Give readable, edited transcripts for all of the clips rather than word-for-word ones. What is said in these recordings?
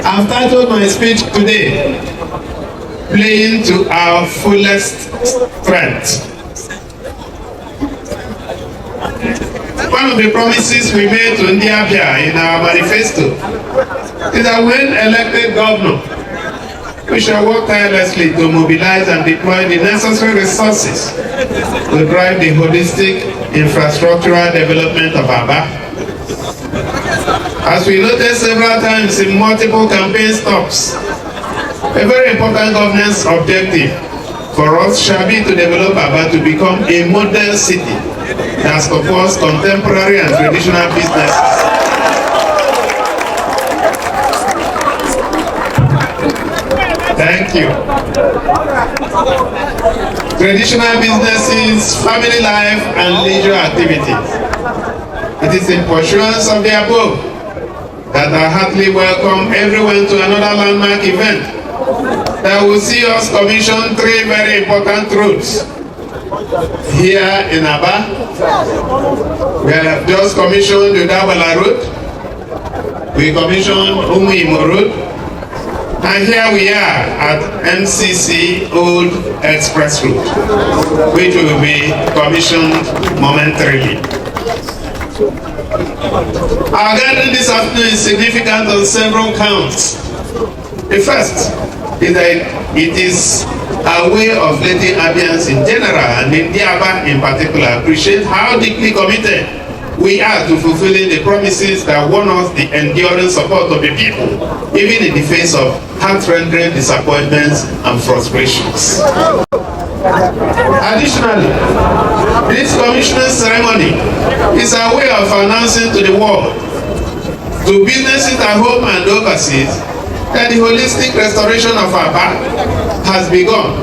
I've titled my speech today, Playing to Our Fullest Strength. One of the promises we made to Abia in our manifesto is that when elected governor, we shall work tirelessly to mobilize and deploy the necessary resources to drive the holistic infrastructural development of Abia. As we noted several times in multiple campaign stops, a very important governance objective for us shall be to develop Abia to become a model city that supports contemporary and traditional businesses. Thank you. Traditional businesses, family life, and leisure activities. It is in pursuance of the above that I heartily welcome everyone to another landmark event that will see us commission 3 very important roads. Here in Abia, we have just commissioned Udeagbala Road, we commissioned Umuimo Road, and here we are at MCC Old Express Road, which will be commissioned momentarily. Our gathering this afternoon is significant on several counts. The first is that it is a way of letting Abians in general and Abia in particular appreciate how deeply committed we are to fulfilling the promises that won us the enduring support of the people, even in the face of heart-rending disappointments and frustrations. Additionally, this commissioning ceremony is a way of announcing to the world, to businesses at home and overseas, that the holistic restoration of Abia has begun,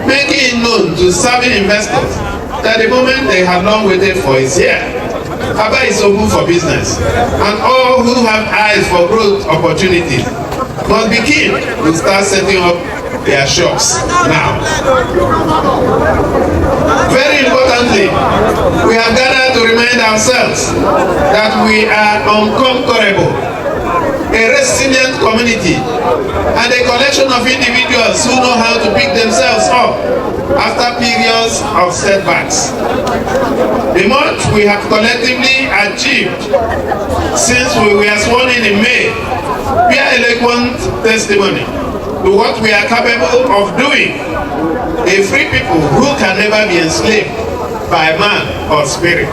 making it known to savvy investors that the moment they have long waited for is here. Abia is open for business, and all who have eyes for growth opportunities must be keen to start setting up their shops now. Very importantly, we have gathered to remind ourselves that we are unconquerable, a resilient community, and a collection of individuals who know how to pick themselves up after periods of setbacks. The much we have collectively achieved since we were sworn in May bear eloquent testimony to what we are capable of doing, a free people who can never be enslaved by man or spirit.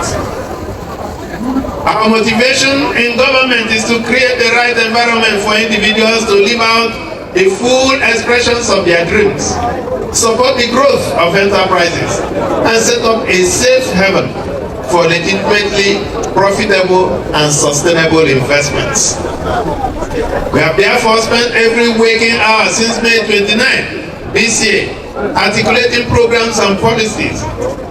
Our motivation in government is to create the right environment for individuals to live out the full expressions of their dreams, support the growth of enterprises, and set up a safe haven for legitimately profitable and sustainable investments. We have therefore spent every waking hour since May 29 this year articulating programs and policies,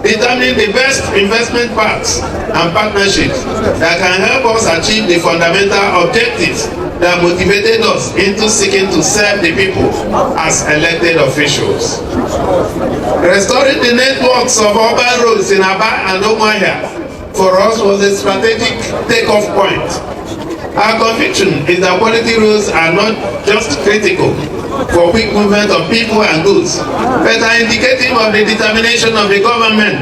determining the best investment paths and partnerships that can help us achieve the fundamental objectives that motivated us into seeking to serve the people as elected officials. Restoring the networks of urban roads in Abia and Umuimo for us was a strategic takeoff point. Our conviction is that quality roads are not just critical for quick movement of people and goods, but are indicative of the determination of the government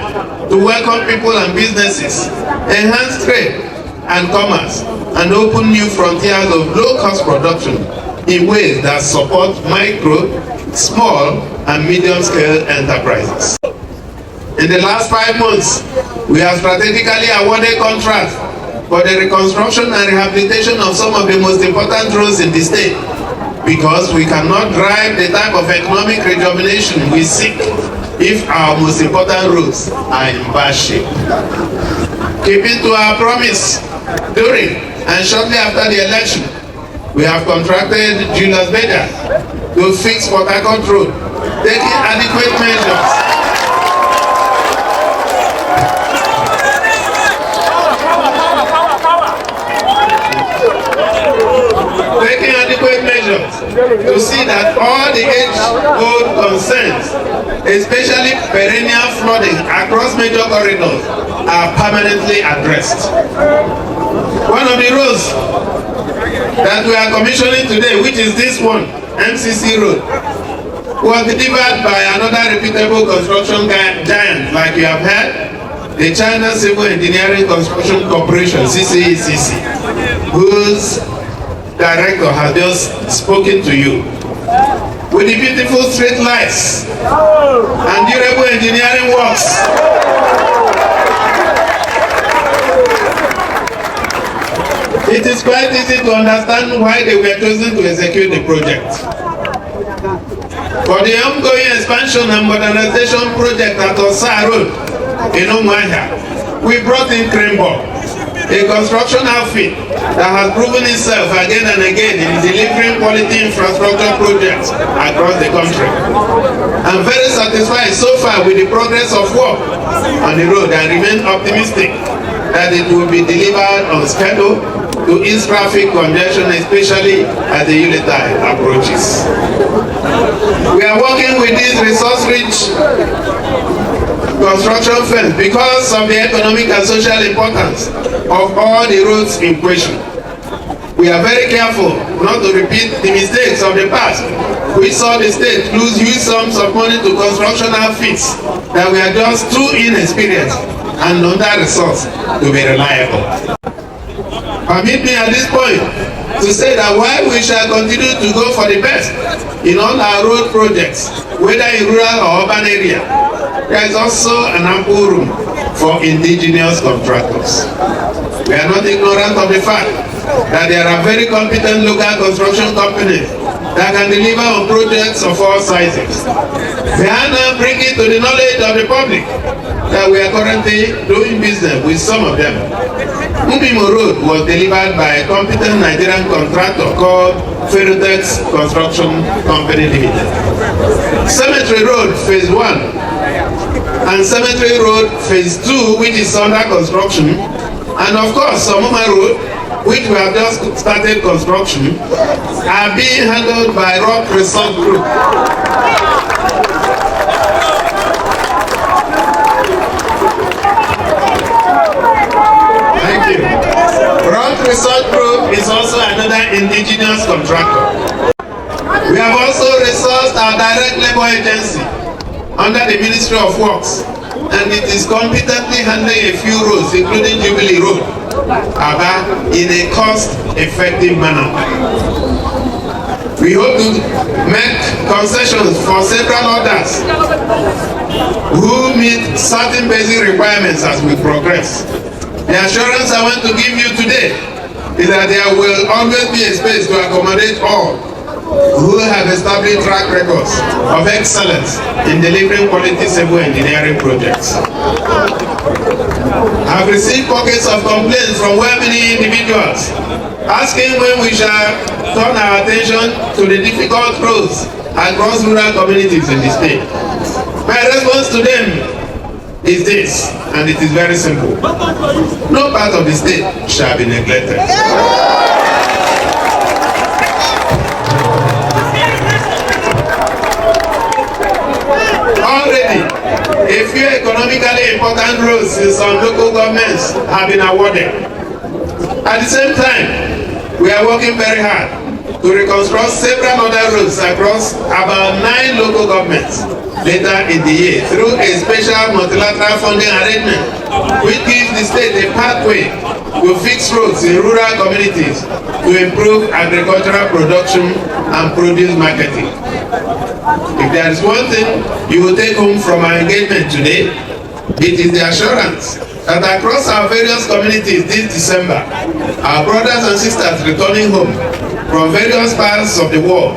to welcome people and businesses, enhance trade and commerce, and open new frontiers of low-cost production in ways that support micro, small, and medium-scale enterprises. In the last 5 months, we have strategically awarded contracts for the reconstruction and rehabilitation of some of the most important roads in the state, because we cannot drive the type of economic rejuvenation we seek if our most important roads are in bad shape. Keeping to our promise, during and shortly after the election, we have contracted Julius Beda to fix Port Harcourt Road, taking adequate measures. To see that all the age-old concerns, especially perennial flooding across major corridors, are permanently addressed. One of the roads that we are commissioning today, which is this one, MCC Road, was delivered by another reputable construction giant, like you have heard, the China Civil Engineering Construction Corporation, CCECC, whose director has just spoken to you. With the beautiful street lights and durable engineering works, it is quite easy to understand why they were chosen to execute the project. For the ongoing expansion and modernization project at Osa Road in Umuimo, we brought in Cranebrook, a construction outfit that has proven itself again and again in delivering quality infrastructure projects across the country. I'm very satisfied so far with the progress of work on the road and remain optimistic that it will be delivered on schedule to ease traffic congestion, especially as the Udeagbala approaches. We are working with these resource-rich construction firms because of the economic and social importance of all the roads in question. We are very careful not to repeat the mistakes of the past. We saw the state lose huge sums of money to construction outfits that were just too inexperienced and under-resourced to be reliable. Permit me at this point to say that while we shall continue to go for the best in all our road projects, whether in rural or urban area, there is also an ample room for indigenous contractors. We are not ignorant of the fact that there are very competent local construction companies that can deliver on projects of all sizes. They are now bringing to the knowledge of the public that we are currently doing business with some of them. Umuimo Road was delivered by a competent Nigerian contractor called Ferrotex Construction Company Limited. Cemetery Road Phase 1 and Cemetery Road Phase 2, which is under construction, and of course Umuimo Road, which we have just started construction, are being handled by Resort Group. Thank you. Resort Group is also another indigenous contractor. We have also resourced our direct labor agency under the Ministry of Works, and it is competently handling a few roads, including Jubilee Road, Abia, in a cost-effective manner. We hope to make concessions for several others who meet certain basic requirements as we progress. The assurance I want to give you today is that there will always be a space to accommodate all who have established track records of excellence in delivering quality civil engineering projects. I have received pockets of complaints from well many individuals asking when we shall turn our attention to the difficult roads across rural communities in the state. My response to them is this, and it is very simple. No part of the state shall be neglected. Already, a few economically important roads in some local governments have been awarded. At the same time, we are working very hard to reconstruct several other roads across about 9 local governments later in the year through a special multilateral funding arrangement which gives the state a pathway to fix roads in rural communities to improve agricultural production and produce marketing. If there is one thing you will take home from our engagement today, it is the assurance that across our various communities this December, our brothers and sisters returning home from various parts of the world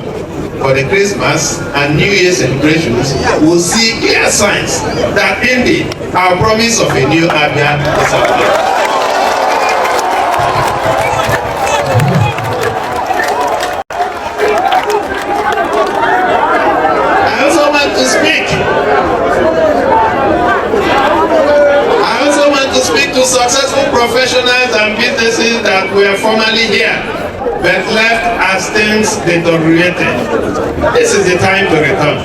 for the Christmas and New Year celebrations will see clear signs that indeed our promise of a new Abia is happening. To successful professionals and businesses that were formerly here but left as things deteriorated. This is the time to return.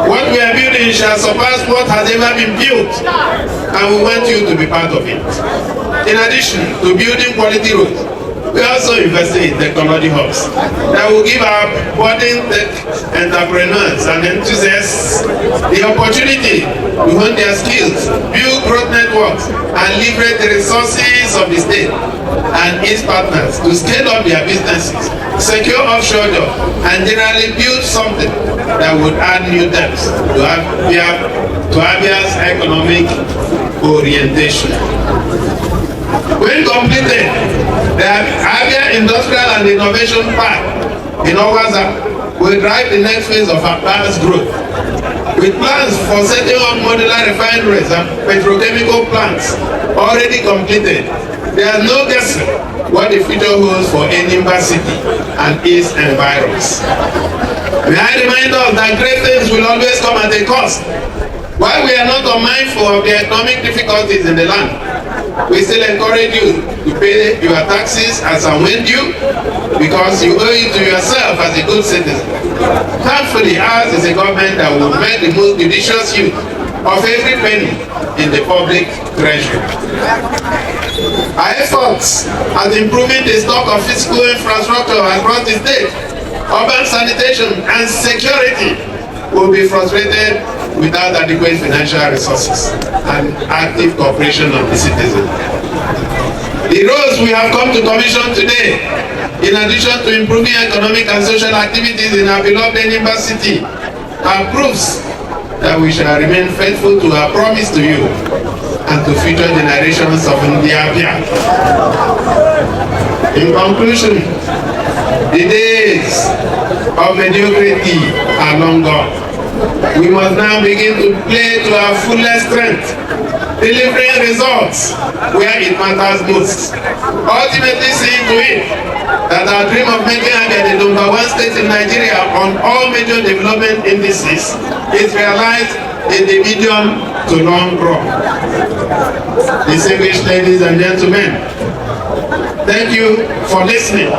What we are building shall surpass what has ever been built, and we want you to be part of it. In addition to building quality roads, We also invested in technology hubs that will give our budding tech entrepreneurs and enthusiasts the opportunity to hone their skills, build growth networks, and leverage the resources of the state and its partners to scale up their businesses, secure offshore jobs, and generally build something that would add new depth to Abia's economic orientation. When completed, the Abia Industrial and Innovation Park in Owaza will drive the next phase of Abia's growth. With plans for setting up modular refineries and petrochemical plants already completed, there is no guessing what the future holds for Enyimba City and its environs. May I remind us that great things will always come at a cost. While we are not unmindful of the economic difficulties in the land, we still encourage you to pay your taxes as and when due, because you owe it to yourself as a good citizen. Thankfully, ours is a government that will make the most judicious use of every penny in the public treasury. Our efforts at improving the stock of physical infrastructure across the state, urban sanitation, and security will be frustrated without adequate financial resources and active cooperation of the citizens. The roads we have come to commission today, in addition to improving economic and social activities in our beloved Enyimba City, are proofs that we shall remain faithful to our promise to you and to future generations of Abia. In conclusion, the days of mediocrity are long gone. We must now begin to play to our fullest strength, delivering results where it matters most. Ultimately seeing to it that our dream of making Abia the #1 state in Nigeria on all major development indices is realized in the medium to long run. Distinguished ladies and gentlemen, thank you for listening.